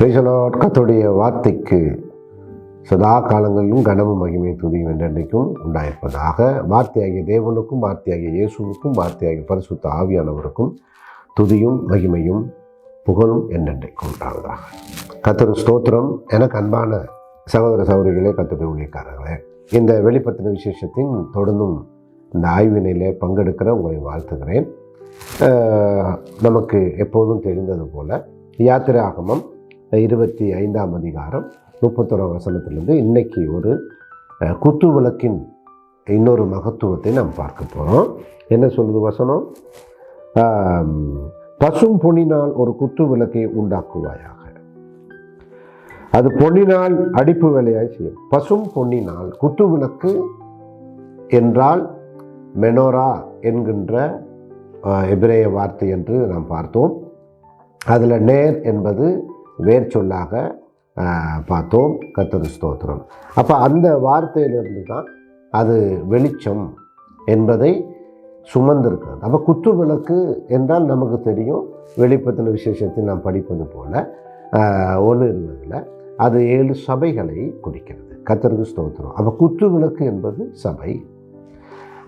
Praise the Lord. கர்த்தருடைய வார்த்தைக்கு சதா காலங்களிலும் கனமும் மகிமை துதியும் என்றென்றைக்கும் உண்டாயிருப்பதாக. வார்த்தையாகிய தேவனுக்கும் வார்த்தையாகிய இயேசுவுக்கும் வார்த்தையாகிய பரிசுத்த ஆவியானவருக்கும் துதியும் மகிமையும் புகழும் என்றென்றைக்கும் உண்டாவதாக. கர்த்தருக்கு ஸ்தோத்திரம். எனக்கு அன்பான சகோதர சகோதரிகளே, கர்த்தருடைய ஊழியக்காரர்களே, இந்த வெளிப்படுத்தின விசேஷத்தின் தொடர்ந்தும் இந்த ஆய்வினையிலே பங்கெடுக்கிற உங்களை வாழ்த்துகிறேன். நமக்கு எப்போதும் தெரிந்தது போல யாத்திராகமம் 25ஆம் அதிகாரம் 31ஆம் வசனத்திலிருந்து இன்னைக்கு ஒரு குத்து விளக்கின் இன்னொரு மகத்துவத்தை நாம் பார்க்க போகிறோம். என்ன சொல்லுது வசனம்? பசும் பொன்னினால் ஒரு குத்து விளக்கை உண்டாக்குவாயாக, அது பொன்னினால் அடிப்பு வேலையாய் செய்யும். பசும் பொன்னினால் குத்து விளக்கு என்றால் மெனோரா என்கின்ற எபிரேய வார்த்தை என்று நாம் பார்த்தோம். அதில் நேர் என்பது வேர் சொல்லாக பார்த்தோம். கர்த்தருக்கு ஸ்தோத்திரம். அப்போ அந்த வார்த்தையிலிருந்து தான் அது வெளிச்சம் என்பதை சுமந்திருக்கிறது. அப்போ குத்து விளக்கு என்றால் நமக்கு தெரியும், வெளிப்படுத்தின விசேஷத்தில் நாம் படிப்பது போல 1:20 அது 7 சபைகளை குறிக்கிறது. கர்த்தருக்கு ஸ்தோத்திரம். அப்போ குத்து விளக்கு என்பது சபை.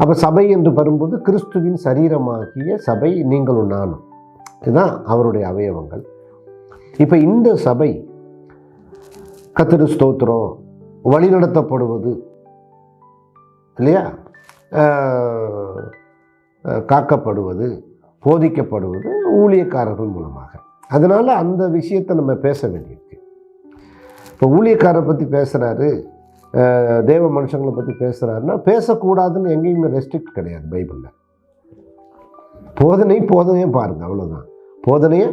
அப்போ சபை என்று வரும்போது கிறிஸ்துவின் சரீரமாகிய சபை நீங்களும் நானும், இதுதான் அவருடைய அவயவங்கள். இப்போ இந்த சபை கர்த்தருக்கு ஸ்தோத்திரம் வழிநடத்தப்படுவது இல்லையா, காக்கப்படுவது, போதிக்கப்படுவது ஊழியக்காரர்கள் மூலமாக. அதனால் அந்த விஷயத்தை நம்ம பேச வேண்டியிருக்கு. இப்போ ஊழியக்காரரை பற்றி பேசுகிறாரு, தேவ மனுஷங்களை பற்றி பேசுகிறாருன்னா பேசக்கூடாதுன்னு எங்கேயுமே ரெஸ்ட்ரிக்ட் கிடையாது பைபிளில். போதனையே பாருங்கள், அவ்வளோதான். போதனையை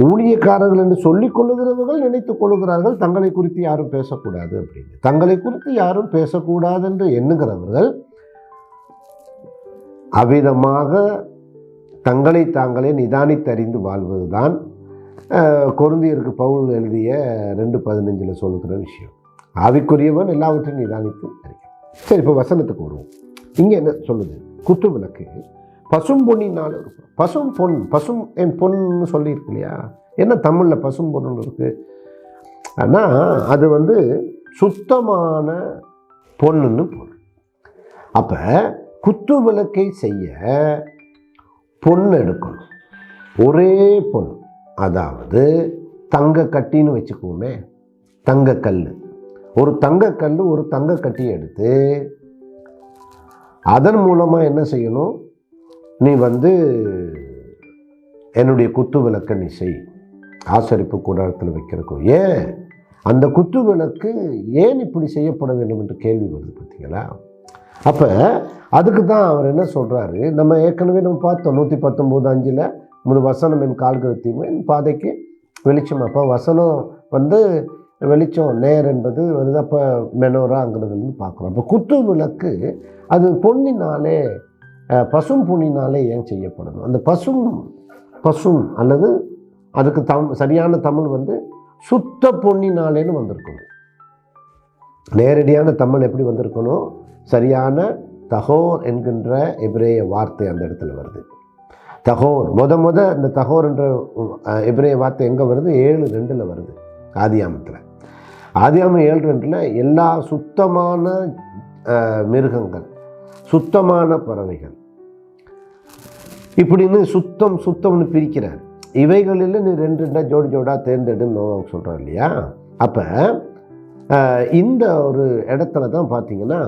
ஊழியக்காரர்கள் என்று சொல்லிக் கொள்ளுகிறவர்கள் நினைத்துக் கொள்ளுகிறார்கள் தங்களை குறித்து யாரும் பேசக்கூடாது அப்படின்னு. தங்களை குறித்து யாரும் பேசக்கூடாது என்று எண்ணுகிறவர்கள் அவ்விதமாக தங்களை தாங்களே நிதானித்தறிந்து வாழ்வதுதான் கொரிந்தியருக்கு பவுல் எழுதிய 2:15 சொல்லுகிற விஷயம். ஆவிக்குரியவன் எல்லாவற்றையும் நிதானித்து அறிகிறான். சரி, இப்போ வசனத்துக்கு வருவோம். இங்கே என்ன சொல்லுது? குத்து விளக்கு பசும் பொன்னினால் இருக்கும். பசும் என் பொண்ணு சொல்லியிருக்கு இல்லையா? என்ன தமிழில் பசும் பொண்ணு இருக்குது? ஆனால் அது சுத்தமான பொண்ணுன்னு பொருள். அப்போ குத்து விளக்கை செய்ய பொண்ணு எடுக்கணும், ஒரே பொண்ணு. அதாவது தங்க கட்டின்னு வச்சுக்குவோமே, தங்கக்கல். ஒரு தங்கக்கல், ஒரு தங்க கட்டியை எடுத்து அதன் மூலமாக என்ன செய்யணும்? நீ என்னுடைய குத்து விளக்கை நீ செய், ஆசரிப்பு கூடாரத்தில் வைக்கிறக்கும். ஏன் அந்த குத்து விளக்கு ஏன் இப்படி செய்யப்பட வேண்டும் என்று கேள்வி வருது பார்த்தீங்களா? அப்போ அதுக்கு தான் அவர் என்ன சொல்கிறாரு, நம்ம ஏற்கனவே பார்த்தோம் 119:5 முழு வசனம் என் கால்கள் தீமை என் பாதைக்கு வெளிச்சம். அப்போ வசனம் வெளிச்சம் நேர் என்பது அப்போ மெனோராங்கிறது பார்க்குறோம். அப்போ குத்து விளக்கு அது பொன்னினாலே, பசும் பொன்னினாலே ஏன் செய்யப்படணும்? அந்த பசும் அல்லது அதுக்கு சரியான தமிழ் சுத்த பொன்னினாலேன்னு வந்திருக்கணும். நேரடியான தமிழ் எப்படி வந்திருக்கணும்? சரியான தகோர் என்கின்ற எபிரேய வார்த்தை அந்த இடத்துல வருது. தகோர் முத இந்த தகோர் என்ற எபிரேய வார்த்தை எங்கே வருது? 7:2 வருது. ஆதியாமத்தில் 7:2 எல்லா சுத்தமான மிருகங்கள், சுத்தமான பறவைகள் இப்படின்னு சுத்தம்னு பிரிக்கிறார். இவைகளில் நீ 2 ஜோடி ஜோடாக தேர்ந்தெடுன்னு நோவாவுக்கு சொல்கிறார் இல்லையா? அப்போ இந்த ஒரு இடத்துல தான் பார்த்தீங்கன்னா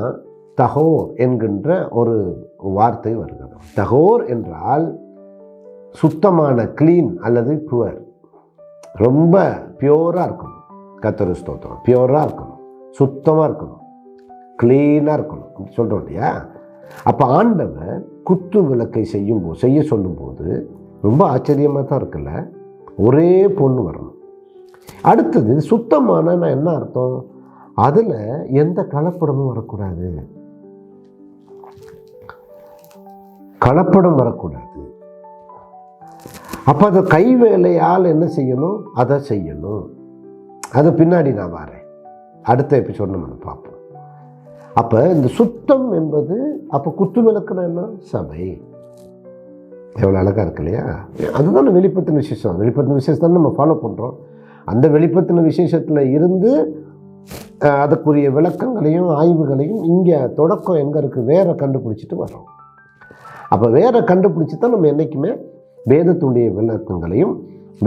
தகோர் என்கின்ற ஒரு வார்த்தை வருகிறது. தகோர் என்றால் சுத்தமான, க்ளீன் அல்லது புவர், ரொம்ப பியூராக இருக்கணும். கர்த்தருக்கு ஸ்தோத்திரம். பியூராக இருக்கணும், சுத்தமாக இருக்கணும், க்ளீனாக இருக்கணும் அப்படி சொல்கிறோம் இல்லையா? அப்போ ஆண்டவர் குத்து விளக்கை செய்ய சொல்லும்போது ரொம்ப ஆச்சரியமாக தான் இருக்குல்ல. ஒரே பொண்ணு வரணும். அடுத்தது சுத்தமான என்ன அர்த்தம்? அதில் எந்த கலப்படமும் வரக்கூடாது, கலப்படம் வரக்கூடாது. அப்போ அதை கை வேலையால் என்ன செய்யணும்? அதை செய்யணும். அது பின்னாடி நான் வரேன், அடுத்த எபிசோட் நம்ம பார்ப்போம். அப்போ இந்த சுத்தம் என்பது, அப்போ குத்து விளக்குனா என்ன? சபை. எவ்வளோ அழகாக இருக்கு இல்லையா? அதுதான் வெளிப்படுத்தின விசேஷம். வெளிப்படுத்தின விசேஷம் தான் நம்ம ஃபாலோ பண்ணுறோம். அந்த வெளிப்படுத்தின விசேஷத்தில் இருந்து அதுக்குரிய விளக்கங்களையும் ஆய்வுகளையும் இங்கே தொடக்கம் எங்கே இருக்குது வேற கண்டுபிடிச்சிட்டு வரோம். அப்போ வேற கண்டுபிடிச்சி தான் நம்ம என்றைக்குமே வேதத்துடைய விளக்கங்களையும்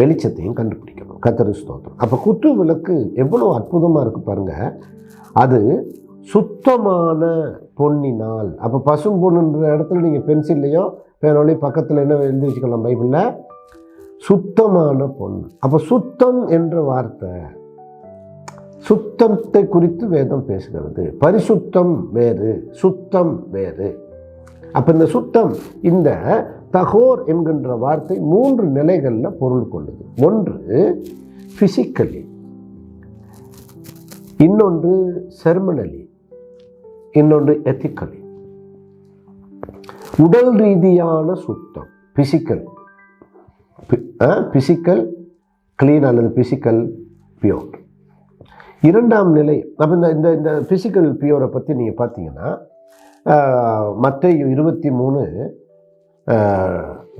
வெளிச்சத்தையும் கண்டுபிடிக்கணும். கர்த்தருக்கு ஸ்தோத்திரம். அப்போ குத்து விளக்கு எவ்வளோ அற்புதமாக இருக்குது பாருங்கள். அது சுத்தமான பொன்னினால். அப்போ பசும் பொண்ணுன்ற இடத்துல நீங்கள் பென்சில்லையோ பேனோலையும் பக்கத்தில் என்ன எழுதி வச்சுக்கலாம் பைபிளில்? சுத்தமான பொன். அப்போ சுத்தம் என்ற வார்த்தை சுத்தத்தை குறித்து வேதம் பேசுகிறது. பரிசுத்தம் வேறு, சுத்தம் வேறு. அப்போ இந்த சுத்தம், இந்த தகோர் என்கின்ற வார்த்தை 3 நிலைகளில் பொருள் கொள்ளுது. ஒன்று பிசிக்கலி, இன்னொன்று செர்மனலி, இன்னொன்று எத்திக்கலி. உடல் ரீதியான சுத்தம் பிசிக்கல் கிளீன் அல்லது பிசிக்கல் பியோர். இரண்டாம் நிலை. அப்போ இந்த இந்த பிசிக்கல் பியோரை பற்றி நீங்கள் பார்த்தீங்கன்னா மத்தேயு 23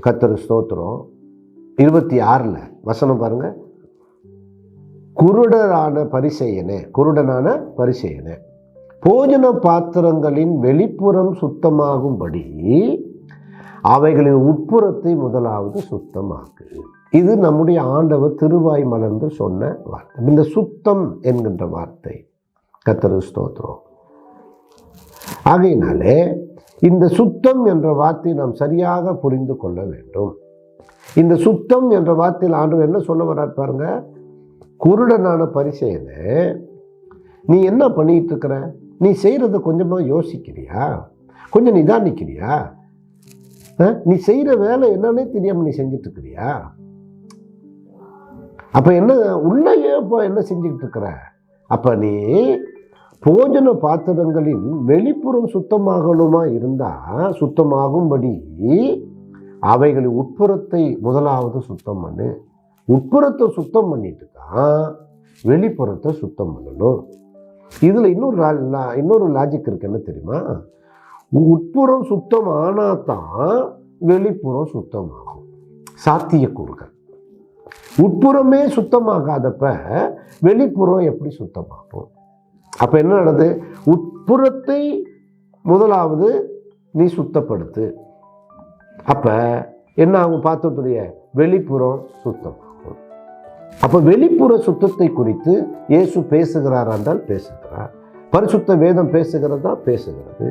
கர்த்தருக்கு ஸ்தோத்திரம் 26 வசனம் பாருங்கள். குருடனான பரிசேயனே போஜன பாத்திரங்களின் வெளிப்புறம் சுத்தமாகும்படி அவைகளின் உட்புறத்தை முதலாவது சுத்தமாக்கு. இது நம்முடைய ஆண்டவர் திருவாய் மலர்ந்து சொன்ன வார்த்தை. இந்த சுத்தம் என்கின்ற வார்த்தை கர்த்தருக்கு ஸ்தோத்திரம். ஆகையினாலே இந்த சுத்தம் என்ற வார்த்தையை நாம் சரியாக புரிந்து கொள்ள வேண்டும். இந்த சுத்தம் என்ற வார்த்தையில் ஆண்டவர் என்ன சொல்ல வர்றார் பாருங்க. குருடனான பரிசேயனே, நீ என்ன பண்ணிட்டு இருக்கிற? நீ செய்கிறத கொஞ்சமாக யோசிக்கிறியா? கொஞ்சம் நிதானிக்கிறியா? நீ செய்கிற வேலை என்னன்னே தெரியாமல் நீ செஞ்சுட்டு இருக்கிறியா? அப்போ என்ன உள்ளேயே இப்போ என்ன செஞ்சுக்கிட்டு இருக்கிற? அப்போ நீ போஜன பாத்திரங்களின் வெளிப்புறம் சுத்தமாகணுமா இருந்தால் சுத்தமாகும்படி அவைகளின் உட்புறத்தை முதலாவது சுத்தம் பண்ணு. உட்புறத்தை சுத்தம் பண்ணிட்டு தான் வெளிப்புறத்தை சுத்தம் பண்ணணும். இதில் இன்னொரு லாஜிக் இருக்கு. என்ன தெரியுமா? உட்புறம் சுத்தம் ஆனால் தான் வெளிப்புறம் சுத்தமாகும். சாத்தியக்கூறுகள். உட்புறமே சுத்தமாகாதப்ப வெளிப்புறம் எப்படி சுத்தமாகும்? அப்போ என்ன நடக்குது? உட்புறத்தை முதலாவது நீ சுத்தப்படுத்து. அப்போ என்ன ஆகும்? பாத்திரத்துடைய வெளிப்புறம் சுத்தமாகும். அப்போ வெளிப்புற சுத்தத்தை குறித்து இயேசு பேசுகிறாரா என்றால் பேசுகிறார். பரிசுத்த வேதம் பேசுகிறதா? பேசுகிறது.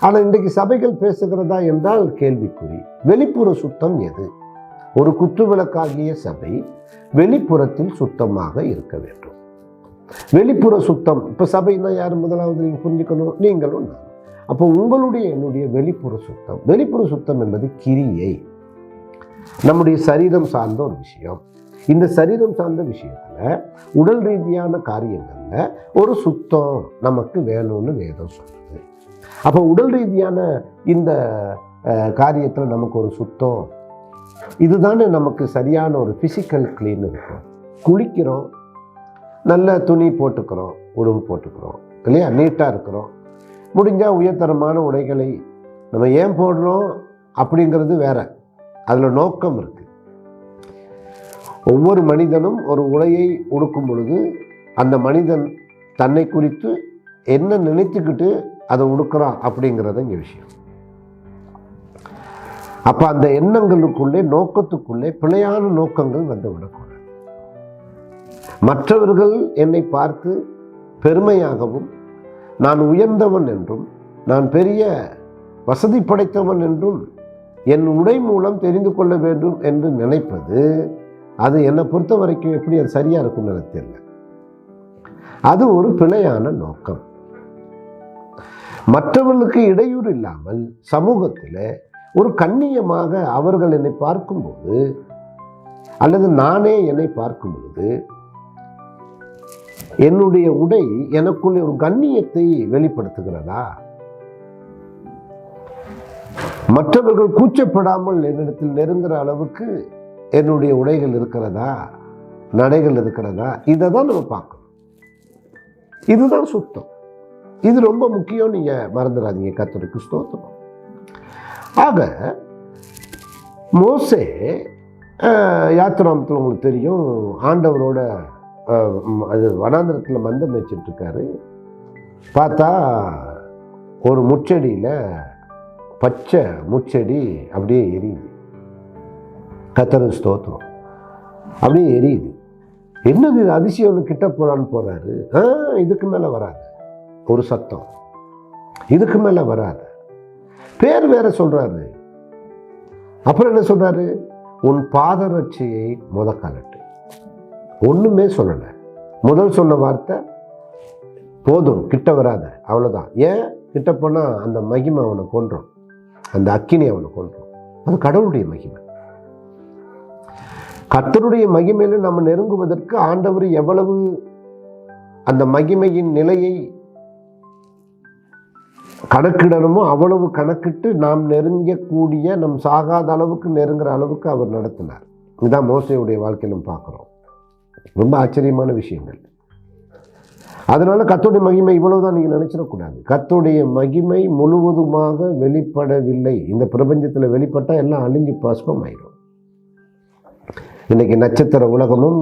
ஆனால் இன்றைக்கு சபைகள் பேசுகிறதா என்றால் கேள்விக்குறி. வெளிப்புற சுத்தம் எது? ஒரு குத்துவிளக்காகிய சபை வெளிப்புறத்தில் சுத்தமாக இருக்க வேண்டும். வெளிப்புற சுத்தம். இப்போ சபைன்னா யார் முதலாவது நீங்கள் புரிஞ்சுக்கணும்? நீங்களும் நான். அப்போ உங்களுடைய என்னுடைய வெளிப்புற சுத்தம். வெளிப்புற சுத்தம் என்பது கிரியை, நம்முடைய சரீரம் சார்ந்த ஒரு விஷயம். இந்த சரீரம் சார்ந்த விஷயத்தில் உடல் ரீதியான காரியங்களில் ஒரு சுத்தம் நமக்கு வேணும்னு வேதம் சொல்லுது. அப்போ உடல் ரீதியான இந்த காரியத்தில் நமக்கு ஒரு சுத்தம், இதுதானே நமக்கு சரியான ஒரு ஃபிசிக்கல் கிளீன் இருக்கும். குளிக்கிறோம், நல்ல துணி போட்டுக்கிறோம், உடம்பு போட்டுக்கிறோம் இல்லையா, நீட்டாக இருக்கிறோம். முடிஞ்சால் உயர்தரமான உடைகளை நம்ம ஏன் போடுறோம் அப்படிங்கிறது வேற, அதில் நோக்கம் இருக்குது. ஒவ்வொரு மனிதனும் ஒரு உடையை உடுக்கும் பொழுது அந்த மனிதன் தன்னை குறித்து என்ன நினைத்துக்கிட்டு அதை உடுக்கிறான் அப்படிங்கிறத இங்கே விஷயம். அப்போ அந்த எண்ணங்களுக்குள்ளே நோக்கத்துக்குள்ளே பிழையான நோக்கங்கள் வந்து விடக்கூடாது. மற்றவர்கள் என்னை பார்த்து பெருமையாகவும் நான் உயர்ந்தவன் என்றும் நான் பெரிய வசதி படைத்தவன் என்றும் என் உடை மூலம் தெரிந்து கொள்ள வேண்டும் என்று நினைப்பது, அது என்னை பொறுத்த வரைக்கும் எப்படி அது சரியாக இருக்கும்னு எனக்கு தெரியல. அது ஒரு பிழையான நோக்கம். மற்றவர்களுக்கு இடையூறு இல்லாமல் சமூகத்தில் ஒரு கண்ணியமாக அவர்கள் என்னை பார்க்கும்போது அல்லது நானே என்னை பார்க்கும் பொழுது என்னுடைய உடை எனக்குள்ளே ஒரு கண்ணியத்தை வெளிப்படுத்துகிறதா? மற்றவர்கள் கூச்சப்படாமல் என்னிடத்தில் நெருங்குற அளவுக்கு என்னுடைய உடைகள் இருக்கிறதா, நடைகள் இருக்கிறதா? இதை தான் நம்ம பார்க்கணும். இதுதான் சுத்தம். இது ரொம்ப முக்கியம். நீங்க மறந்துடாதீங்க. கர்த்தருக்கு ஸ்தோத்திரம். ஆக மோசே யாத்திராமத்தில் உங்களுக்கு தெரியும், ஆண்டவரோட அது வனாந்திரத்தில் மந்தம் வச்சுட்டு இருக்காரு. பார்த்தா ஒரு முச்செடியில் பச்சை முச்செடி அப்படியே எரியுது. கர்த்தருக்கு ஸ்தோத்திரம். அப்படியே எரியுது. என்னது அதிசயம், கிட்ட போகலான்னு போகிறாரு. இதுக்கு மேலே வராது ஒரு சத்தம், இதுக்கு மேலே வராது. பேர் வேற சொல்கிறாரு. அப்புறம் என்ன சொல்கிறாரு? உன் பாதரட்சையை கலட்டு. ஒன்றுமே சொல்லலை. முதல் சொன்ன வார்த்தை போதும், கிட்ட வராத, அவ்வளோதான். ஏன் கிட்ட போனால் அந்த மகிமை அவனை கொன்றும், அந்த அக்கினி அவனை கொன்றும். அது கடவுளுடைய மகிமை. கர்த்தருடைய மகிமையில நம்ம நெருங்குவதற்கு ஆண்டவர் எவ்வளவு அந்த மகிமையின் நிலையை கணக்கிடணுமோ அவ்வளவு கணக்கிட்டு நாம் நெருங்கக்கூடிய, நம் சாகாத அளவுக்கு நெருங்குற அளவுக்கு அவர் நடத்தினார். இதுதான் மோசேயுடைய வாழ்க்கையிலும் பார்க்குறோம். ரொம்ப ஆச்சரியமான விஷயங்கள். அதனால கர்த்தருடைய மகிமை இவ்வளவுதான் நீங்கள் நினைச்சிடக்கூடாது. கர்த்தருடைய மகிமை முழுவதுமாக வெளிப்படவில்லை. இந்த பிரபஞ்சத்தில் வெளிப்பட்டால் எல்லாம் அழிஞ்சு பஸ்பம் ஆயிடும். இன்னைக்கு நட்சத்திர உலகமும்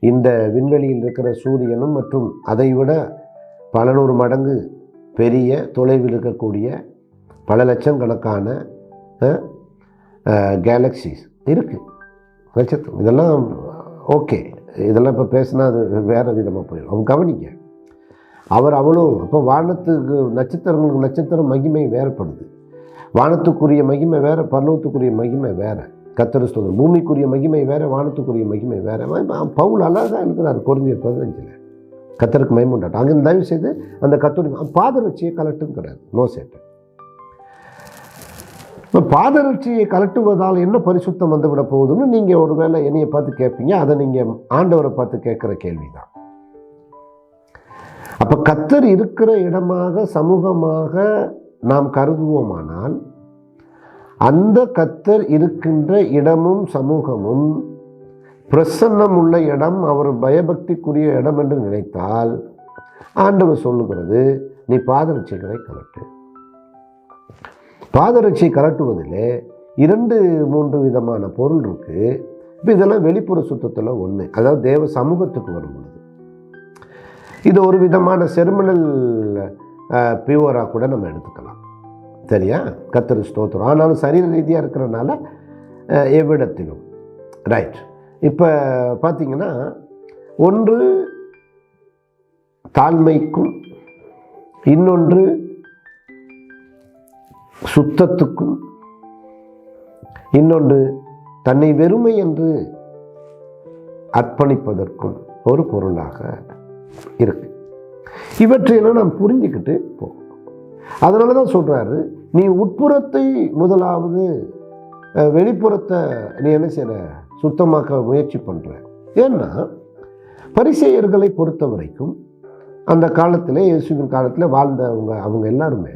இந்த விண்வெளியில் இருக்கிற சூரியனும் மற்றும் அதை விட பல நூறு மடங்கு பெரிய தொலைவில் இருக்கக்கூடிய பல லட்சம் கணக்கான கேலக்சிஸ் இருக்குது, நட்சத்திரம். இதெல்லாம் ஓகே, இதெல்லாம் இப்போ பேசினா அது வேறு விதமாக போயிடும். அவங்க கவனிக்க, அவர் அவ்வளோ. அப்போ வானத்துக்கு நட்சத்திரங்களுக்கு நட்சத்திரம் மகிமை வேறுபடுது. வானத்துக்குரிய மகிமை வேறு, பரலோகத்துக்குரிய மகிமை வேறு. கர்த்தர் ஸ்தோத்திரம். பூமிக்குரிய மகிமை வேறு, வானத்துக்குரிய மகிமை வேறு. பவுல் அழகாக இருக்கிறார் கொரிந்தியர் 15 கர்த்தருக்கு மகிமை உண்டாட்டும். அங்கே தயவு செய்து அந்த கர்த்தருடைய பாதரட்சியை கலட்டுங்கிறார் மோசேட்ட. இப்போ பாதரட்சியை கலட்டுவதால் என்ன பரிசுத்தம் வந்துவிட போகுதுன்னு நீங்கள் ஒரு வேளை என்னையை பார்த்து கேட்பீங்க. அதை நீங்கள் ஆண்டவரை பார்த்து கேட்குற கேள்விதான். அப்போ கர்த்தர் இருக்கிற இடமாக சமூகமாக நாம் கருதுவோமானால் அந்த கர்த்தர் இருக்கின்ற இடமும் சமூகமும் பிரசன்னம் உள்ள இடம், அவர் பயபக்திக்குரிய இடம் என்று நினைத்தால் ஆண்டவர் சொல்லுகிறது, நீ பாதரட்சிகளை கலட்டு. பாதரட்சியை கலட்டுவதிலே 2-3 விதமான பொருள் இருக்கு. இப்போ இதெல்லாம் வெளிப்புற சுத்தத்தில் ஒன்று. அதாவது தேவ சமூகத்துக்கு வரும் பொழுது இது ஒரு விதமான செர்மினல் பியூவராக கூட நம்ம எடுத்துக்கலாம். சரியா? கர்த்தருக்கு ஸ்தோத்திரம். ஆனாலும் சரீர ரீதியாக இருக்கிறனால எவ்விடத்திலும் ரைட். இப்போ பார்த்தீங்கன்னா, ஒன்று தாழ்மைக்கும், இன்னொன்று சுத்தத்துக்கும், இன்னொன்று தன்னை வெறுமை என்று அர்ப்பணிப்பதற்கும் ஒரு பொருளாக இருக்கு. இவற்றையெல்லாம் நாம் புரிஞ்சுக்கிட்டு போகும். அதனால தான் சொல்கிறாரு, நீ உட்புறத்தை முதலாவது, வெளிப்புறத்தை நீ என்ன செய்கிற, சுத்தமாக்க முயற்சி பண்ணுற. ஏன்னா பரிசேயர்களை பொறுத்த வரைக்கும் அந்த காலத்தில், இயேசுவின் காலத்தில் வாழ்ந்தவங்க அவங்க எல்லாருமே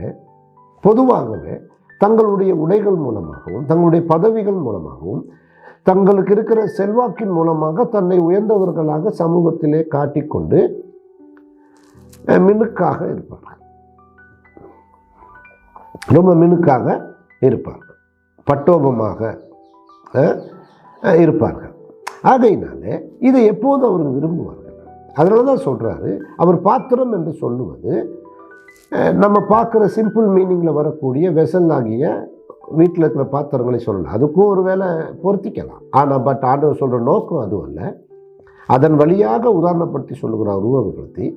பொதுவாகவே தங்களுடைய உடைகள் மூலமாகவும், தங்களுடைய பதவிகள் மூலமாகவும், தங்களுக்கு இருக்கிற செல்வாக்கின் மூலமாக தன்னை உயர்ந்தவர்களாக சமூகத்திலே காட்டிக்கொண்டு மினுக்காக இருப்பார்கள். ரொம்ப மினுக்காக இருப்பார்கள், பட்டோபமாக இருப்பார்கள். ஆகையினாலே இதை எப்போதும் அவர்கள் விரும்புவார்கள். அதனால தான் சொல்கிறாரு, அவர் பாத்திரம் என்று சொல்லுவது நம்ம பார்க்குற சிம்பிள் மீனிங்கில் வரக்கூடிய வெசல் ஆகிய வீட்டில் இருக்கிற பாத்திரங்களை சொல்லலாம். அதுக்கும் ஒரு வேளை பொருத்திக்கலாம். ஆனால் ஆண்டவர் சொல்கிற நோக்கம் அதுவும் அல்ல. அதன் வழியாக உதாரணப்படுத்தி சொல்லுகிறார், உருவகப்படுத்தி,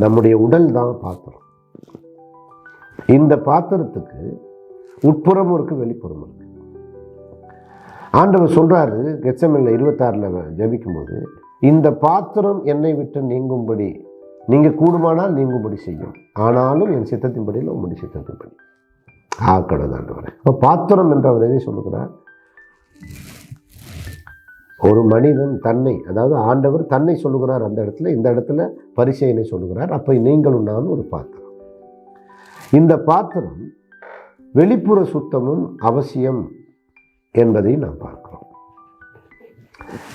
நம்முடைய உடல் தான் பாத்திரம். இந்த பாத்திரத்துக்கு உட்புறமும் இருக்குது, வெளிப்புறமும் இருக்குது. ஆண்டவர் சொல்கிறாரு கெத்செமனேல 26 ஜெபிக்கும்போது, இந்த பாத்திரம் என்னை விட்டு நீங்கும்படி, நீங்கள் கூடுமானால் நீங்கும்படி செய்யும், ஆனாலும் என் சித்தத்தின்படியில் உங்களுடைய சித்தத்தின்படி ஆக்கணும் ஆண்டவரே. இப்போ பாத்திரம் என்று அவர் எதை சொல்லுகிறார்? ஒரு மனிதன் தன்னை, அதாவது ஆண்டவர் தன்னை சொல்லுகிறார் அந்த இடத்துல. இந்த இடத்துல பரிசேயனை சொல்லுகிறார். அப்போ நீங்களும் நானும் ஒரு பாத்திரம். இந்த பாத்திரம் வெளிப்புற சுத்தமும் அவசியம் என்பதை நாம் பார்க்கிறோம்.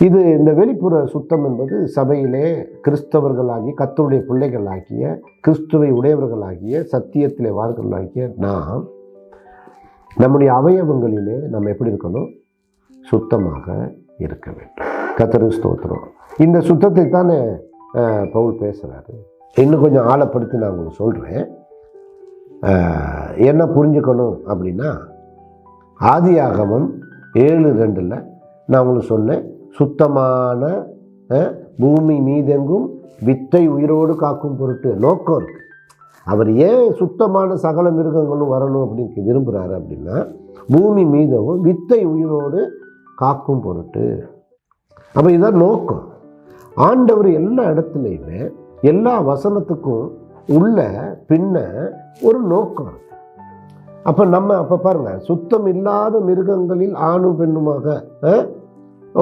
இது இந்த வெளிப்புற சுத்தம் என்பது சபையிலே கிறிஸ்தவர்களாகி, கர்த்தருடைய பிள்ளைகளாகிய, கிறிஸ்துவை உடையவர்களாகிய, சத்தியத்திலே வாழ்களாகிய நாம் நம்முடைய அவயவங்களிலே நாம் எப்படி இருக்கணும்? சுத்தமாக இருக்க வேண்டும். கர்த்தருக்கு ஸ்தோத்திரம். இந்த சுத்தத்தை தானே பவுல் பேசுகிறாரு. இன்னும் கொஞ்சம் ஆழப்படுத்தி நான் உங்களுக்கு சொல்கிறேன். என்ன புரிஞ்சுக்கணும் அப்படின்னா, ஆதியாகமம் 7:2 நான் உங்களுக்கு சொன்னேன், சுத்தமான பூமி மீதெங்கும் வித்தை உயிரோடு காக்கும் பொருட்டு நோக்கம் இருக்குது. அவர் ஏன் சுத்தமான சகல மிருகங்களும் வரணும் அப்படின்னு விரும்புகிறாரு அப்படின்னா, பூமி மீதவும் வித்தை உயிரோடு காக்கும் பொருட்டு. அப்போ இதுதான் நோக்கம். ஆண்டவர் எல்லா இடத்துலையுமே எல்லா வசனத்துக்கும் உள்ள பின்ன ஒரு நோக்கம் இருக்கு. அப்போ பாருங்க, சுத்தம் இல்லாத மிருகங்களில் ஆணும் பெண்ணுமாக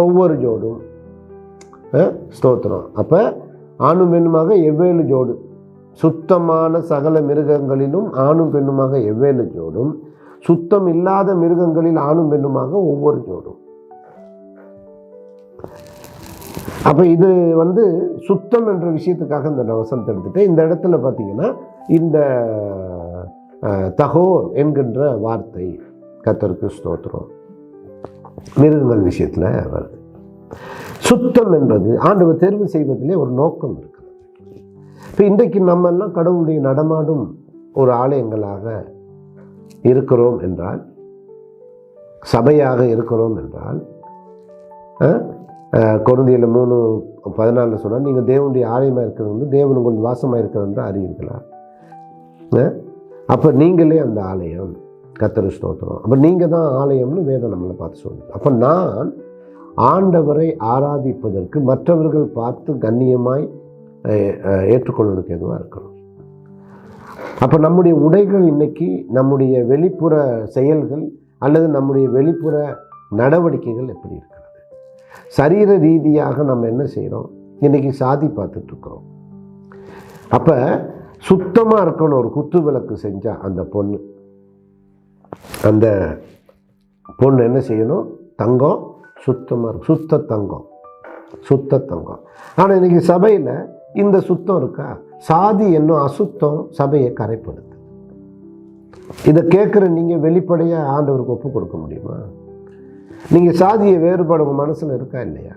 ஒவ்வொரு ஜோடும் ஸ்தோத்திரம். அப்போ ஆணும் பெண்ணுமாக எவ்வேறு ஜோடு, சுத்தமான சகல மிருகங்களிலும் ஆணும் பெண்ணுமாக எவ்வேறு ஜோடும், சுத்தம் இல்லாத மிருகங்களில் ஆணும் பெண்ணுமாக ஒவ்வொரு ஜோடும். அப்போ இது சுத்தம் என்ற விஷயத்துக்காக இந்த வசனத்தை எடுத்துட்டு, இந்த இடத்துல பார்த்தீங்கன்னா இந்த தகோர் என்கின்ற வார்த்தை கர்த்தருக்கு ஸ்தோத்திரம் மிருகங்கள் விஷயத்தில் வருது. சுத்தம் என்பது ஆண்டவர் தேர்வு செய்வதிலே ஒரு நோக்கம் இருக்கிறது. இப்போ இன்றைக்கு நம்ம எல்லாம் கடவுளுடைய நடமாடும் ஒரு ஆலயங்களாக இருக்கிறோம் என்றால், சபையாக இருக்கிறோம் என்றால், கொரிந்தியர் 3:14 சொன்னால், நீங்கள் தேவனுடைய ஆலயமாக இருக்கிறது தேவன் உங்கள் வாசமாக இருக்கிறது என்று அறிவீர்களா? அப்போ நீங்களே அந்த ஆலயம், கர்த்தருக்கு ஸ்தோத்திரம். அப்போ நீங்கள் தான் ஆலயம்னு வேதம் நம்மளை பார்த்து சொல்லுது. அப்போ நான் ஆண்டவரை ஆராதிப்பதற்கு மற்றவர்கள் பார்த்து கண்ணியமாய் ஏற்றுக்கொள்வதற்கு எதுவாக இருக்கணும். அப்போ நம்முடைய உடைகள் இன்னைக்கு நம்முடைய வெளிப்புற செயல்கள் அல்லது நம்முடைய வெளிப்புற நடவடிக்கைகள் எப்படி இருக்கிறது? சரீர ரீதியாக நம்ம என்ன செய்கிறோம்? இன்னைக்கு சாதி பார்த்துட்ருக்குறோம். அப்போ சுத்தமாக இருக்கணும். ஒரு குத்து விளக்கு செஞ்சால் அந்த பொண்ணு என்ன செய்யணும்? தங்கம் சுத்தமாக இருக்கும். சுத்த தங்கம். ஆனால் இன்னைக்கு சபையில் இந்த சுத்தம் இருக்கா? சாதி என்னும் அசுத்தம் சபையை கரைப்படுது. இதை கேட்குற நீங்கள் வெளிப்படையாக ஆண்டவருக்கு ஒப்பு கொடுக்க முடியுமா? நீங்கள் சாதிய வேறுபாடு உங்கள் மனசில் இருக்கா இல்லையா?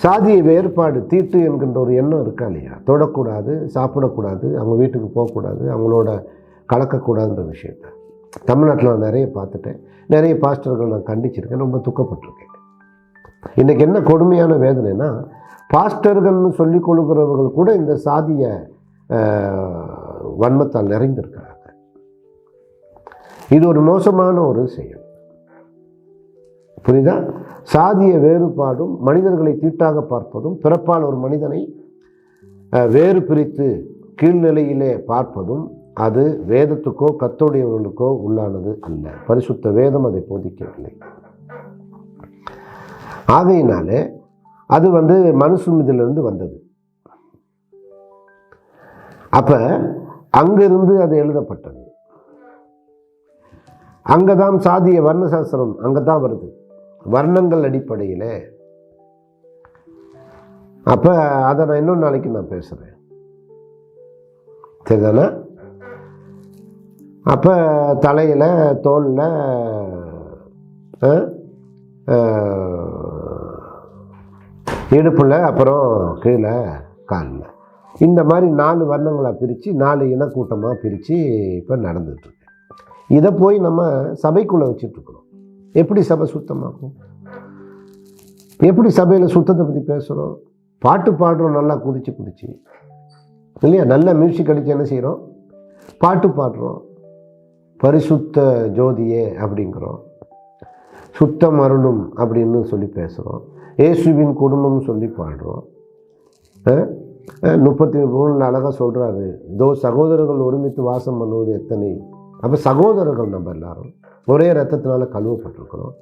சாதிய வேறுபாடு, தீட்டு என்கின்ற ஒரு எண்ணம் இருக்கா இல்லையா? தொடக்கூடாது, சாப்பிடக்கூடாது, அவங்க வீட்டுக்கு போகக்கூடாது, அவங்களோட கலக்கக்கூடாதுன்ற விஷயத்த தமிழ்நாட்டில் நான் நிறைய பார்த்துட்டேன். நிறைய பாஸ்டர்கள் நான் கண்டிச்சிருக்கேன், ரொம்ப துக்கப்பட்டிருக்கேன். இன்றைக்கி என்ன கொடுமையான வேதனைனா, பாஸ்டர்கள்னு சொல்லிக் கொள்கிறவர்கள் கூட இந்த சாதிய வன்மத்தால் நிறைந்திருக்கிறாங்க. இது ஒரு மோசமான ஒரு செயல். புரியுதா? சாதிய வேறுபாடும் மனிதர்களை தீட்டாக பார்ப்பதும், பிறப்பால் ஒரு மனிதனை வேறு பிரித்து கீழ்நிலையிலே பார்ப்பதும் அது வேதத்துக்கோ கர்த்தருடையவர்களுக்கோ உள்ளானது அல்ல. பரிசுத்த வேதம் அதை போதிக்கவில்லை. ஆகையினாலே அது மனுசுமிதிலிருந்து வந்தது. அப்ப அங்கிருந்து அது எழுதப்பட்டது. அங்கதான் சாதிய வர்ணசாஸ்திரம் அங்கதான் வருது, வர்ணங்கள் அடிப்படையில். அப்ப அதை நான் இன்னொரு நாளைக்கு நான் பேசுறேன், சரிதானே? அப்ப தலையில, தோல்ல, இடுப்புல, அப்புறம் கீழே காலில், இந்த மாதிரி 4 வர்ணங்களாக பிரித்து 4 இனக்கூட்டமாக பிரித்து இப்போ நடந்துகிட்ருக்கு. இதை போய் நம்ம சபைக்குள்ளே வச்சுட்ருக்குறோம். எப்படி சபை சுத்தமாகும்? எப்படி சபையில் சுத்தத்தை பற்றி பேசுகிறோம்? பாட்டு பாடுறோம், நல்லா குதிச்சு இல்லையா? நல்ல மியூசிக் அடித்து என்ன செய்கிறோம்? பாட்டு பாடுறோம், பரிசுத்த ஜோதியே அப்படிங்கிறோம், சுத்தம் அருளும் அப்படின்னு சொல்லி பேசுகிறோம், இயேசுவின் குடும்பம் சொல்லி பாடுறோம். 33 அழகாக சொல்கிறாரு, இதோ சகோதரர்கள் ஒருமித்து வாசம் பண்ணுவது எத்தனை. அப்போ சகோதரர்கள் நம்ம எல்லாரும் ஒரே ரத்தத்தினால கழுவப்பட்டிருக்கிறோம்.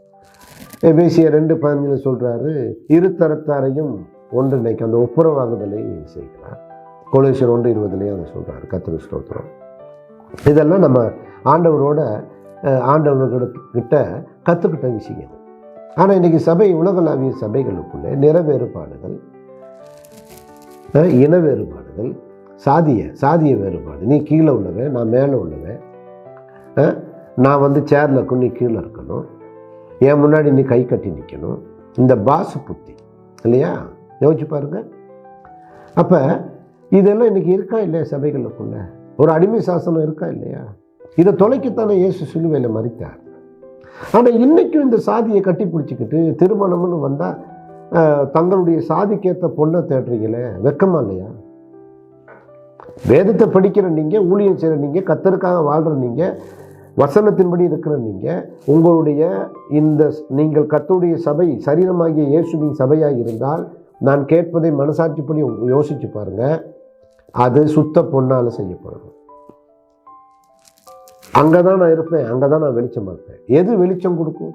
எபேசியர் 2:15 சொல்கிறாரு, இரு தரத்தாரையும் ஒன்றிணைக்க அந்த ஒப்புரவாகுதலை செய்கிறார். கொலோசியர் 1:20 அதை சொல்கிறாரு. கர்த்தருக்கு ஸ்தோத்திரம். இதெல்லாம் நம்ம ஆண்டவர்கிட்ட கற்றுக்கிட்ட விஷயம். ஆனால் இன்றைக்கி சபை, உலகளாவிய சபைகளுக்குள்ளே நிற வேறுபாடுகள், இன வேறுபாடுகள், சாதிய வேறுபாடு. நீ கீழே உள்ளவன், நான் மேலே உள்ளவன், நான் சேரில் இருக்கணும், நீ கீழே இருக்கணும், என் முன்னாடி நீ கை கட்டி நிற்கணும். இந்த பாசு புத்தி, இல்லையா? யோசிச்சு பாருங்க. அப்போ இதெல்லாம் இன்னைக்கு இருக்கா இல்லையா? சபைகளுக்குள்ள ஒரு அடிமை சாசனம் இருக்கா இல்லையா? இதை தொலைக்கத்தானே இயேசு சிலுவையில் மரித்தார். ஆனால் இன்னைக்கும் இந்த சாதியை கட்டி பிடிச்சிக்கிட்டு திருமணம்னு வந்தால் தங்களுடைய சாதிக்கேற்ற பொண்ணை தேடுறீங்களே, வெக்கமா இல்லையா? வேதத்தை படிக்கிற நீங்கள், ஊழியம் செய்கிற நீங்கள், கர்த்தருக்காக வாழ்கிற நீங்கள், வசனத்தின்படி இருக்கிற நீங்கள், உங்களுடைய நீங்கள் கர்த்தருடைய சபை சரீரமாகிய இயேசுவின் சபையாக இருந்தால் நான் கேட்பதை மனசாட்சிப்படி யோசிச்சு பாருங்க. அது சுத்த பொண்ணால் செய்யப்படும். அங்கே தான் நான் இருப்பேன், அங்கே தான் நான் வெளிச்சம் இருப்பேன். எது வெளிச்சம் கொடுக்கும்?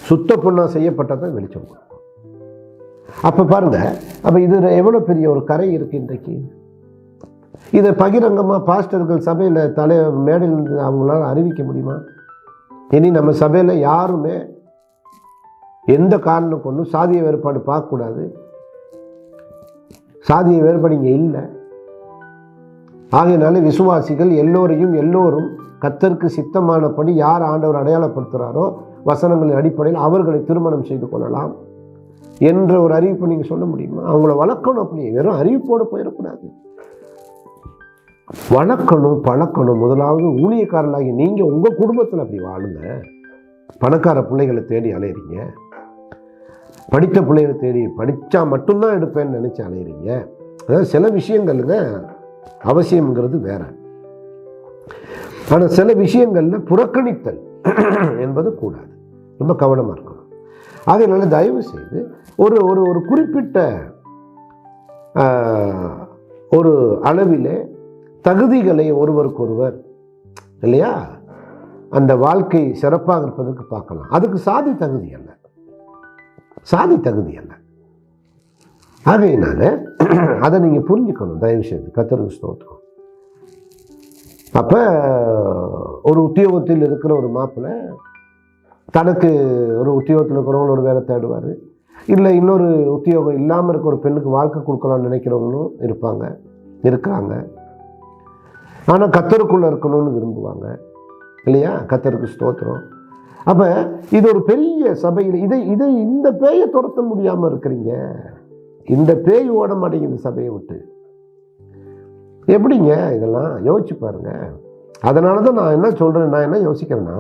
சுத்த பொண்ணா செய்யப்பட்டதான் வெளிச்சம் கொடுக்கும். அப்போ பாருங்க, அப்போ இது எவ்வளோ பெரிய ஒரு கரை இருக்கு இன்றைக்கு. இதை பகிரங்கமாக பாஸ்டர்கள் சபையில் மேடையில் அவங்களால அறிவிக்க முடியுமா? இனி நம்ம சபையில் யாருமே எந்த காரணம் கொண்டும் சாதிய வேறுபாடு பார்க்கக்கூடாது. சாதிய வேறுபாடு இங்கே இல்லை. ஆகையினால விசுவாசிகள் எல்லோரும் கர்த்தருக்கு சித்தமானபடி யார் ஆண்டவர் அடையாளப்படுத்துகிறாரோ வசனங்களின் அடிப்படையில் அவர்களை திருமணம் செய்து கொள்ளலாம் என்ற ஒரு அறிவிப்பு நீங்கள் சொல்ல முடியுமா? அவங்கள வளர்க்கணும். அப்படி வெறும் அறிவிப்போடு போயிடக்கூடாது. வளர்க்கணும், பழக்கணும். முதலாவது ஊழியக்காரர்களாகி நீங்கள் உங்கள் குடும்பத்தில் அப்படி வாழுங்க. பணக்கார பிள்ளைகளை தேடி அலையிறீங்க, படித்த பிள்ளைகளை தேடி படித்தா மட்டும்தான் எடுப்பேன்னு நினச்சி அலையிறீங்க. அதாவது சில விஷயங்களுங்க அவசியம்ங்கிறது வேற, ஆனால் சில விஷயங்களில் புறக்கணித்தல் என்பது கூடாது. ரொம்ப கவனமாக இருக்கணும். அதனால தயவு செய்து ஒரு ஒரு ஒரு குறிப்பிட்ட ஒரு அளவிலே தகுதிகளை ஒருவருக்கொருவர் இல்லையா அந்த வாழ்க்கை சிறப்பாக இருப்பதற்கு பார்க்கலாம். அதுக்கு சாதி தகுதி அல்ல, சாதி தகுதி அல்ல. ஆகையினால அதை நீங்கள் புரிஞ்சுக்கணும் தயவு செய்து. கர்த்தருக்கு ஸ்தோத்திரம். அப்போ ஒரு உத்தியோகத்தில் இருக்கிற ஒரு மாப்பிள்ளை தனக்கு ஒரு உத்தியோகத்தில் இருக்கிறவங்களும் ஒரு வேலை தேடுவார். இல்லை இன்னொரு உத்தியோகம் இல்லாமல் இருக்க ஒரு பெண்ணுக்கு வாழ்க்கை கொடுக்கலாம்னு நினைக்கிறவங்களும் இருக்கிறாங்க. ஆனால் கர்த்தருக்குள்ளே இருக்கணும்னு விரும்புவாங்க இல்லையா? கர்த்தருக்கு ஸ்தோத்திரம். அப்போ இது ஒரு பெரிய சபையில் இதை இந்த பேயை துரத்த முடியாமல் இருக்கிறீங்க. இந்த பேய் ஓட மாட்டேங்குது சபையை விட்டு. எப்படிங்க இதெல்லாம் யோசிச்சு பாருங்க. அதனால தான் நான் என்ன சொல்கிறேன், நான் என்ன யோசிக்கிறேன்னா,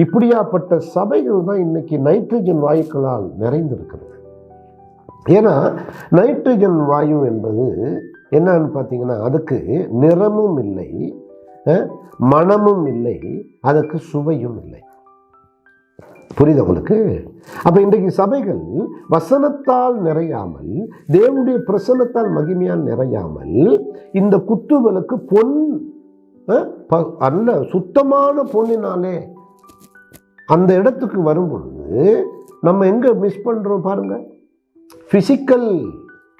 இப்படியாப்பட்ட சபைகள் தான் இன்னைக்கு நைட்ரஜன் வாயுக்களால் நிறைந்திருக்கிறது. ஏன்னா நைட்ரஜன் வாயு என்பது என்னன்னு பார்த்தீங்கன்னா, அதுக்கு நிறமும் இல்லை, மனமும் இல்லை, அதுக்கு சுவையும் இல்லை. புரியுது உங்களுக்கு? அப்போ இன்றைக்கு சபைகள் வசனத்தால் நிறையாமல், தேவனுடைய பிரசன்னத்தால் மகிமையால் நிறையாமல், இந்த குத்துவிளக்கு பொன் அல்ல சுத்தமான பொன்னினாலே அந்த இடத்துக்கு வரும் பொழுது நம்ம எங்கே மிஸ் பண்ணுறோம் பாருங்க. Physical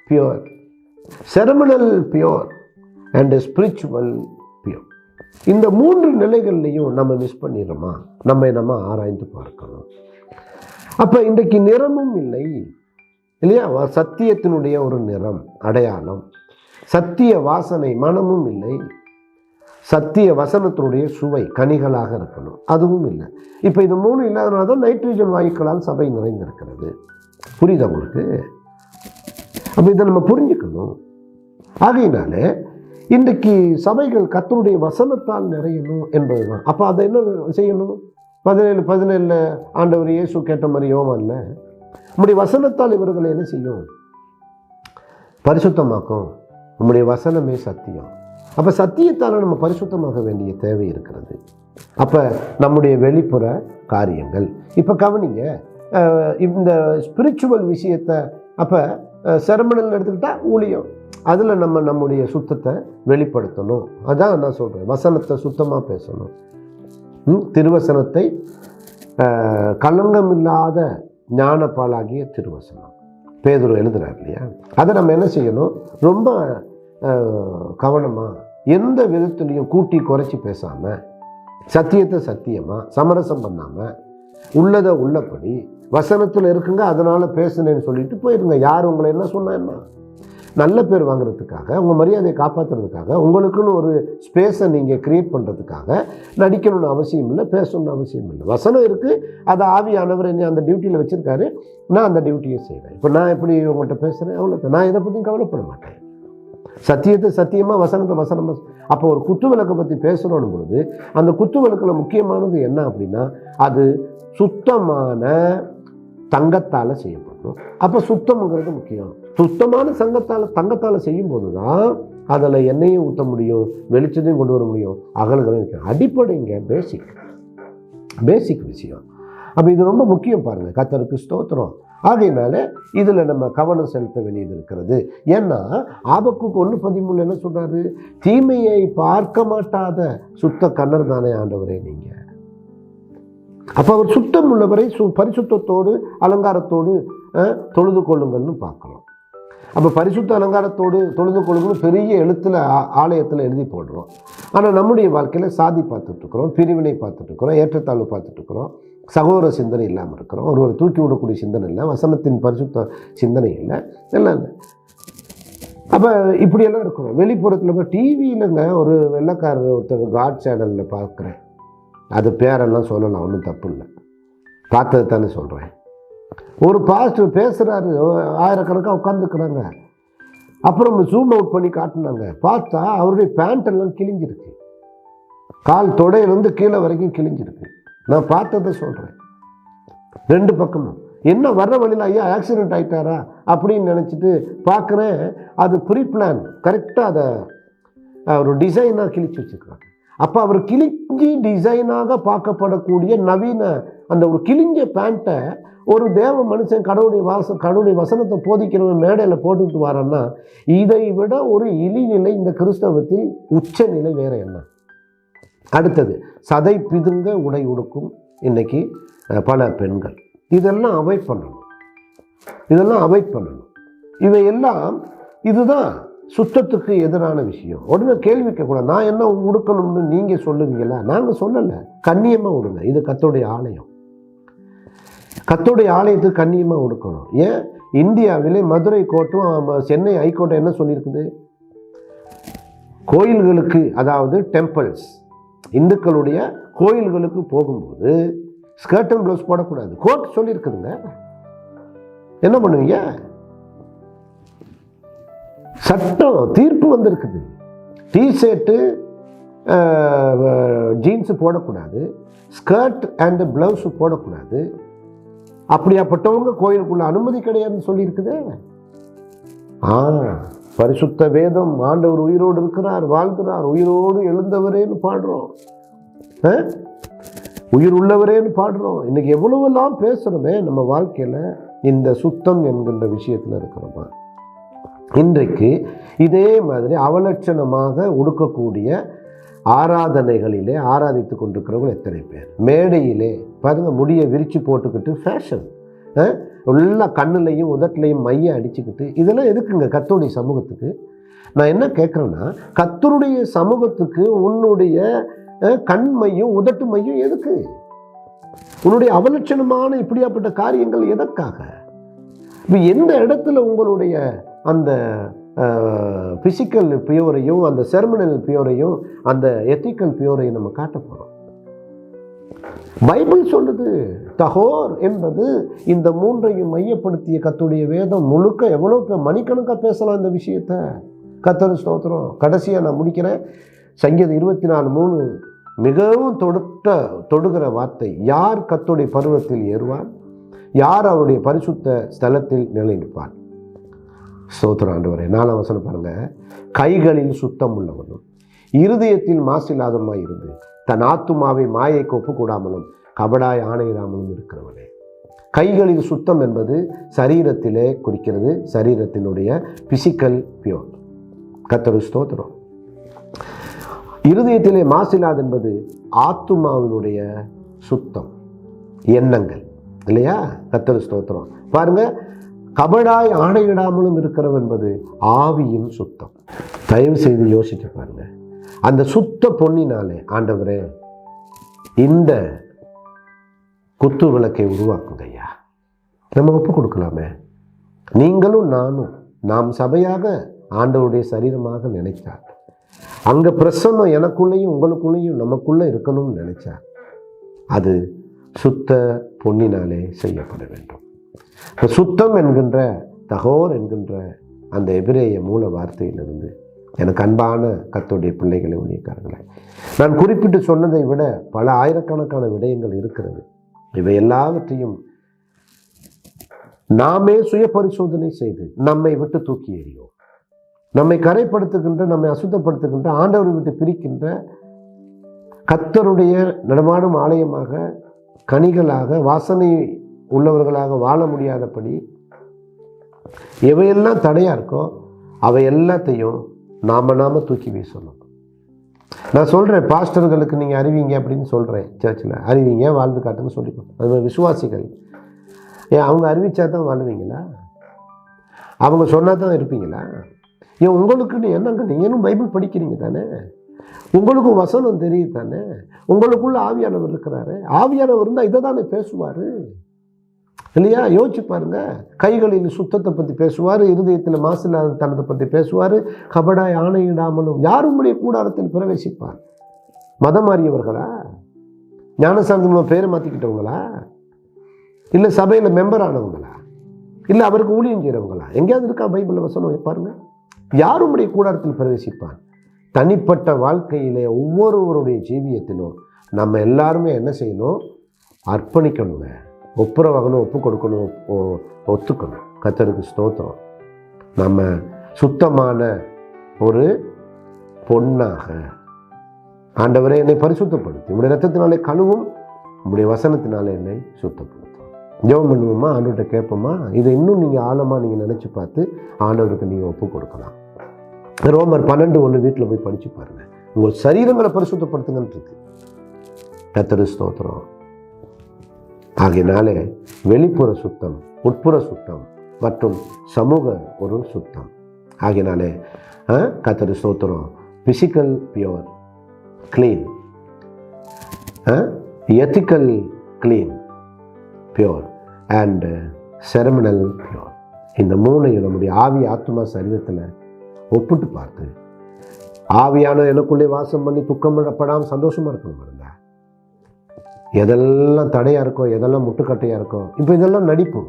pure, ceremonial pure and spiritual pure. இந்த மூன்று நிலைகள்லையும் நம்ம மிஸ் பண்ணிடுறோமா? நம்ம ஆராய்ந்து பார்க்கணும். அப்போ இன்றைக்கு நிறமும் இல்லை இல்லையா? சத்தியத்தினுடைய ஒரு நிறம், அடையாளம், சத்திய வாசனை, மனமும் இல்லை. சத்திய வசனத்தினுடைய சுவை, கனிகளாக இருக்கணும், அதுவும் இல்லை. இப்போ இது மூணு இல்லாதனால தான் நைட்ரஜன் வாயுக்களால் சபை நிறைந்திருக்கிறது. புரியுதா உங்களுக்கு? அப்போ இதை நம்ம புரிஞ்சுக்கணும். ஆகையினால இன்றைக்கு சபைகள் கர்த்தருடைய வசனத்தால் நிறையணும் என்பதுதான். அப்போ அதை என்ன செய்யணும்? 17 ஆண்டவர் இயேசு கேட்ட மாதிரி யோவான்ல, உம்முடைய வசனத்தால் இவர்களை என்ன செய்யும்? பரிசுத்தமாக்கும். உம்முடைய வசனமே சத்தியம். அப்போ சத்தியத்தால் நம்ம பரிசுத்தமாக வேண்டிய தேவை இருக்கிறது. அப்போ நம்முடைய வெளிப்புற காரியங்கள். இப்போ கவனிங்க, இந்த ஸ்பிரிச்சுவல் விஷயத்தை அப்போ செரமனல் எடுத்துக்கிட்டால் ஊழியம், அதில் நம்முடைய சுத்தத்தை வெளிப்படுத்தணும். அதான் நான் சொல்கிறேன், வசனத்தை சுத்தமாக பேசணும். திருவசனத்தை களங்கமில்லாத ஞானப்பாலாகிய திருவசனம் பேதுரு எழுதுறார் இல்லையா? அதை நம்ம என்ன செய்யணும்? ரொம்ப கவனமாக, எந்த விதத்துலையும் கூட்டி குறைச்சி பேசாமல், சத்தியத்தை சத்தியமாக சமரசம் பண்ணாமல், உள்ளதை உள்ளபடி வசனத்தில் இருக்குங்க அதனால் பேசுனேன்னு சொல்லிட்டு போயிருங்க. யார் உங்களை என்ன சொன்னா என்ன? நல்ல பேர் வாங்குறதுக்காக, உங்கள் மரியாதையை காப்பாற்றுறதுக்காக, உங்களுக்குன்னு ஒரு ஸ்பேஸை நீங்கள் க்ரியேட் பண்ணுறதுக்காக நடிக்கணும்னு அவசியம் இல்லை, பேசணும்னு அவசியம் இல்லை. வசனம் இருக்குது, அதை ஆவியானவர் என்னை அந்த டியூட்டியில் வச்சுருக்காரு, நான் அந்த டியூட்டியை செய்கிறேன். இப்போ நான் எப்படி உங்கள்கிட்ட பேசுகிறேன் அவ்வளோ, நான் இதை பற்றியும் கவலைப்பட மாட்டேன். சத்தியத்தை சத்தியமாக, வசனத்தை வசனமாக. அப்போ ஒரு குத்து விளக்கை பற்றி பேசுகிறோம் பொழுது அந்த குத்து விளக்கில் முக்கியமானது என்ன அப்படின்னா, அது சுத்தமான தங்கத்தால் செய்யப்படணும். அப்போ சுத்தம்ங்கிறது முக்கியம். சுத்தமான தங்கத்தால் செய்யும்போது தான் அதில் எண்ணெயும் ஊற்ற முடியும், வெளிச்சத்தையும் கொண்டு வர முடியும், அகல்களும் இருக்கு. அடிப்படைங்க, பேசிக் விஷயம். அப்போ இது ரொம்ப முக்கியம் பாருங்கள். கர்த்தருக்கு ஸ்தோத்திரம். ஆகையினால இதில் நம்ம கவனம் செலுத்த வேண்டியது இருக்கிறது. ஏன்னா ஆபக்குக்கு 1:13 என்ன சொல்கிறாரு? தீமையை பார்க்க மாட்டாத சுத்த கண்ணர் தானே ஆண்டவரே நீங்கள். அப்போ அவர் சுத்தம் உள்ளவரை பரிசுத்தத்தோடு அலங்காரத்தோடு தொழுது கொள்ளுங்கள்னு பார்க்கலாம். அப்போ பரிசுத்த அலங்காரத்தோடு தொழுது கொள்ளுங்கன்னு பெரிய எழுத்தில் ஆலயத்தில் எழுதி போடுறோம். ஆனால் நம்முடைய வாழ்க்கையில் சாதி பார்த்துட்ருக்குறோம், பிரிவினை பார்த்துட்ருக்குறோம், ஏற்றத்தாழ்வு பார்த்துட்ருக்குறோம், சகோதர சிந்தனை இல்லாமல் இருக்கிறோம், ஒரு தூக்கி விடக்கூடிய சிந்தனை இல்லை, வசனத்தின் பரிசுத்த சிந்தனை இல்லை, எல்லாம் இல்லை. அப்போ இப்படியெல்லாம் இருக்கிறோம். வெளிப்புறத்தில் போய் டிவியிலங்க ஒரு வெள்ளைக்காரர் ஒருத்தர் காட் சேனலில் பார்க்குறேன். அது பேரெல்லாம் சொல்லலாம், ஒன்றும் தப்பு இல்லை, பார்த்தது தானே சொல்கிறேன். ஒரு பாஸ்டர் பேசுகிறாரு, ஆயிரக்கணக்காக உட்காந்துக்கிறாங்க. அப்புறம் ஜூம் அவுட் பண்ணி காட்டினாங்க. பார்த்தா அவருடைய பேண்ட் எல்லாம் கிழிஞ்சிருக்கு, கால் தொடையிலேருந்து கீழே வரைக்கும் கிழிஞ்சிருக்கு. நான் பார்த்ததை சொல்கிறேன். 2 பக்கமும் என்ன வர்ற வழியில் ஐயா ஆக்சிடென்ட் ஆகிட்டாரா அப்படின்னு நினச்சிட்டு பார்க்குறேன். அது ப்ரீ பிளான், கரெக்டாக அதை ஒரு டிசைனாக கிழிச்சு வச்சுருக்காங்க. அப்போ அவர் கிழிஞ்சி டிசைனாக பார்க்கப்படக்கூடிய நவீன அந்த ஒரு கிழிஞ்ச பேண்ட்டை ஒரு தேவ மனுஷன் கடவுளுடைய வசனத்தை போதிக்கிறவன் மேடையில் போட்டுக்கிட்டு வரான்னா, இதை விட ஒரு இழிநிலை இந்த கிறிஸ்தவத்தில் உச்ச நிலை வேற என்ன? அடுத்தது சதை பிதுங்க உடை உடுக்கும் இன்னைக்கு பல பெண்கள். இதெல்லாம் அவாய்ட் பண்ணணும், இவையெல்லாம் இதுதான் சுத்தத்துக்கு எதிரான விஷயம். உடனே கேள்வி கேட்கக்கூடாது, நான் என்ன உடுக்கணும்னு நீங்கள் சொல்லுவீங்களா? நாங்கள் சொல்லலை, கண்ணியமாக விடுங்க. இது கர்த்தருடைய ஆலயம், கர்த்தருடைய ஆலயத்துக்கு கண்ணியமாக உடுக்கணும். ஏன் இந்தியாவிலே மதுரை கோர்ட்டும் சென்னை ஹைகோர்ட்டும் என்ன சொல்லியிருக்குது? கோயில்களுக்கு, அதாவது டெம்பிள்ஸ், இந்துக்களுடைய கோயில்களுக்கு போகும்போது ஸ்கர்ட் அண்ட் ப்ளவுஸ் போடக்கூடாது, கோர்ட் சொல்லியிருக்குதுங்க. என்ன பண்ணுவீங்க? சட்டம் தீர்ப்பு வந்திருக்குது. டிஷர்ட்டு ஜீன்ஸு போடக்கூடாது, ஸ்கர்ட் அண்ட் ப்ளவுஸ் போடக்கூடாது. அப்படியாப்பட்டவங்க கோயிலுக்குள்ள அனுமதி கிடையாதுன்னு சொல்லியிருக்குது. பரிசுத்த வேதம், ஆண்டவர் உயிரோடு இருக்கிறார், வாழ்கிறார், உயிரோடு எழுந்தவரேன்னு பாடுறோம், உயிர் உள்ளவரேன்னு பாடுறோம். இன்னைக்கு எவ்வளவெல்லாம் பேசுகிறோமே நம்ம வாழ்க்கையில் இந்த சுத்தம் என்கின்ற விஷயத்தில் இருக்கிறோமா? இன்றைக்கு இதே மாதிரி அவலட்சணமாக உடுக்கக்கூடிய ஆராதனைகளிலே ஆராதித்து கொண்டிருக்கிறவங்க எத்தனை பேர்? மேடையிலே பாருங்கள், முடியை விரித்து போட்டுக்கிட்டு ஃபேஷன், எல்லா கண்ணுலையும் உதட்டிலையும் மைய அடிச்சுக்கிட்டு, இதெல்லாம் எதுக்குங்க கர்த்தருடைய சமூகத்துக்கு? நான் என்ன கேட்குறேன்னா, கர்த்தருடைய சமூகத்துக்கு உன்னுடைய கண்மையும் உதட்டு மையும் எதுக்கு? உன்னுடைய அவலட்சணமான இப்படியாப்பட்ட காரியங்கள் எதற்காக? இப்போ எந்த இடத்துல உங்களுடைய அந்த பிசிக்கல் பியூரையும் அந்த செர்மினல் பியூரையும் அந்த எத்திக்கல் பியூரையும் நம்ம காட்ட போகிறோம்? பைபிள் சொல்லுது, தகோர் என்பது இந்த 3ஐயும் மையப்படுத்திய கர்த்தருடைய வேதம் முழுக்க. எவ்வளோ மணிக்கணக்காக பேசலாம் இந்த விஷயத்தை. கர்த்தர் ஸ்தோத்திரம். கடைசியாக நான் முடிக்கிறேன். சங்கீதம் 24:3 மிகவும் தொடுகிற வார்த்தை. யார் கர்த்தருடைய பருவத்தில் ஏறுவான்? யார் அவருடைய பரிசுத்த ஸ்தலத்தில் நிலைநிற்பான்? ஸ்தோத்திரம் ஆண்டவரே. 4ஆம் வசனம் பாருங்க. கைகளில் சுத்தம் உள்ளவனும் இருதயத்தில் மாசில்லாதவனுமாய் இருந்து தன் ஆத்துமாவை மாயைக்கு ஒப்புக்கூடாமலும் கபடாய் ஆணையிடாமலும் இருக்கிறவனே. கைகளில் சுத்தம் என்பது சரீரத்திலே குறிக்கிறது, சரீரத்தினுடைய பிசிக்கல் பியூர். கர்த்தர் ஸ்தோத்திரம். இருதயத்திலே மாசில்லாது என்பது ஆத்துமாவினுடைய சுத்தம், எண்ணங்கள், இல்லையா? கர்த்தர் ஸ்தோத்திரம். பாருங்க, கபடாய் ஆணையிடாமலும் இருக்கிறவன் என்பது ஆவியின் சுத்தம். தயவு செய்து யோசிச்சு பாருங்க. அந்த சுத்த பொன்னினாலே ஆண்டவரே இந்த குத்து விளக்கை உருவாக்குங்க ஐயா. நம்ம ஒப்பு கொடுக்கலாமே. நீங்களும் நானும் நாம் சபையாக ஆண்டவருடைய சரீரமாக நினைச்சார். அங்கே பிரசன்னம் எனக்குள்ளேயும் உங்களுக்குள்ளேயும் நமக்குள்ளே இருக்கணும்னு நினைச்சார். அது சுத்த பொன்னினாலே செய்யப்பட வேண்டும். இப்போ சுத்தம் என்கின்ற தகோர் என்கின்ற அந்த எபிரேய மூல வார்த்தையிலிருந்து எனக்கு அன்பான கர்த்தருடைய பிள்ளைகளை ஊழியக்காரர்களை, நான் குறிப்பிட்டு சொன்னதை விட பல ஆயிரக்கணக்கான விடயங்கள் இருக்கிறது. இவை எல்லாவற்றையும் நாமே சுய பரிசோதனை செய்து நம்மை விட்டு தூக்கி எறியோம். நம்மை கரைப்படுத்துகின்ற, நம்மை அசுத்தப்படுத்துகின்ற, ஆண்டவரை விட்டு பிரிக்கின்ற, கர்த்தருடைய நடமாடும் ஆலயமாக, கனிகளாக, வாசனை உள்ளவர்களாக வாழ முடியாதபடி எவையெல்லாம் தடையா இருக்கோ அவை எல்லாத்தையும் நாம தூக்கி வீசணும். நான் சொல்றேன், பாஸ்டர்களுக்கு நீங்க அறிவிங்க அப்படின்னு சொல்றேன், சர்ச்சில் அறிவிங்க, வாழ்ந்து காட்டுன்னு சொல்லிக்கணும். அது விசுவாசிகள் ஏன் அவங்க அறிவிச்சா தான் வாழ்வீங்களா? அவங்க சொன்னா தான் இருப்பீங்களா? ஏன் உங்களுக்குன்னு என்னங்க, நீங்களும் பைபிள் படிக்கிறீங்க தானே, உங்களுக்கும் வசனம் தெரியுது தானே, உங்களுக்குள்ள ஆவியானவர் இருக்கிறாரு. ஆவியானவர் இருந்தால் இதை தானே பேசுவார் இல்லையா? யோசிச்சு பாருங்க. கைகளில் சுத்தத்தை பற்றி பேசுவார், இருதயத்தில் மாசில்லாத தனத்தை பற்றி பேசுவார், கபடாய் ஆணையிடாமலும் யாரும் உடைய கூடாரத்தில் பிரவேசிப்பார். மதம் மாறியவர்களா? ஞானசாந்தம் பேரை மாற்றிக்கிட்டவங்களா? இல்லை சபையில் மெம்பர் ஆனவங்களா? இல்லை அவருக்கு ஊழியம் செய்கிறவங்களா? எங்கேயாவது இருக்கா பைபிளில் வசனம்? பாருங்க, யாரும் உடைய கூடாரத்தில் பிரவேசிப்பான். தனிப்பட்ட வாழ்க்கையிலே ஒவ்வொருவருடைய ஜீவியத்திலும் நம்ம எல்லாருமே என்ன செய்யணும்? அர்ப்பணிக்கணுங்க. ஒப்புரவாகணும், ஒப்பு கொடுக்கணும், ஒத்துக்கணும். கர்த்தருக்கு ஸ்தோத்திரம். நம்ம சுத்தமான ஒரு பொன்னாக, ஆண்டவரே என்னை பரிசுத்தப்படுத்தி உங்களுடைய ரத்தத்தினாலே கழுவும், உங்களுடைய வசனத்தினாலே என்னை சுத்தப்படுத்தும். ஜெபம் பண்ணுவோமா? ஆண்டவர்கிட்ட கேட்போமா? இதை இன்னும் நீங்கள் ஆழமாக நீங்கள் நினச்சி பார்த்து ஆண்டவருக்கு நீங்கள் ஒப்பு கொடுக்கலாம். ரோமர் 12:1 வீட்டில் போய் படித்து பாருங்க. உங்கள் சரீரங்களை பரிசுத்தப்படுத்துங்கன்னு இருக்கு. கர்த்தருக்கு ஸ்தோத்திரம். ஆகையினாலே வெளிப்புற சுத்தம், உட்புற சுத்தம் மற்றும் சமூக ஒரு சுத்தம். ஆகையினாலே கர்த்தருக்கு ஸ்தோத்திரம். Physical pure clean, ethical clean pure and ceremonial pure. இந்த மூணையும் நம்முடைய ஆவி, ஆத்மா, சரீரத்தில் ஒப்பிட்டு பார்த்து, ஆவியான எனக்குள்ளே வாசம் பண்ணி துக்கப்படாமல் சந்தோஷமாக இருக்கணும் பாருங்க. எதெல்லாம் தடையாக இருக்கோ, எதெல்லாம் முட்டுக்கட்டையாக இருக்கோ, இப்போ இதெல்லாம் நடிப்பு,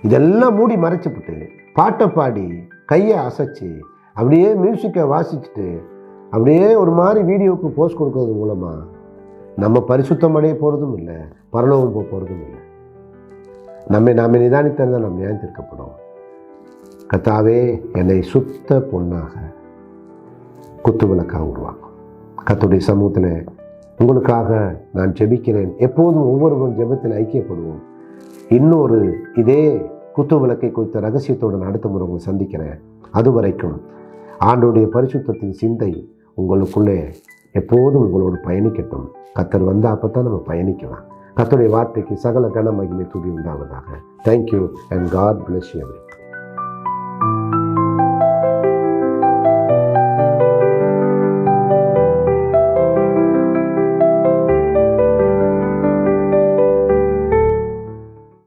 இதெல்லாம் மூடி மறைச்சிப்பிட்டு பாட்டை பாடி கையை அசைச்சு அப்படியே மியூசிக்கை வாசிச்சுட்டு அப்படியே ஒரு மாதிரி வீடியோவுக்கு போஸ்ட் கொடுக்கறது மூலமாக நம்ம பரிசுத்தம் அடைய போகிறதும் இல்லை, பரலோகம் போக போகிறதும் இல்லை. நாம நிதானித்திருந்தால் நம்ம நியாயத்திற்கப்படும். கர்த்தாவே என்னை சுத்த பொன்னாக, குத்து விளக்காக உருவாக்கும். கர்த்தருடைய சமூகத்தில் உங்களுக்காக நான் ஜெபிக்கிறேன். எப்போதும் ஒவ்வொருவரும் ஜெபத்தில் ஐக்கியப்படுவோம். இன்னொரு இதே குத்து விளக்கை குறித்த ரகசியத்தோடு நான் அடுத்த முறை உங்களை சந்திக்கிறேன். அது வரைக்கும் ஆண்டவருடைய பரிசுத்தத்தின் சிந்தை உங்களுக்குள்ளே எப்போதும் உங்களோடு பயணிக்கட்டும். கர்த்தர் வந்தால் அப்போ தான் நம்ம பயணிக்கலாம். கர்த்தருடைய வார்த்தைக்கு சகல கன மகிமை துதி உண்டாவதாக. Thank you and God bless you.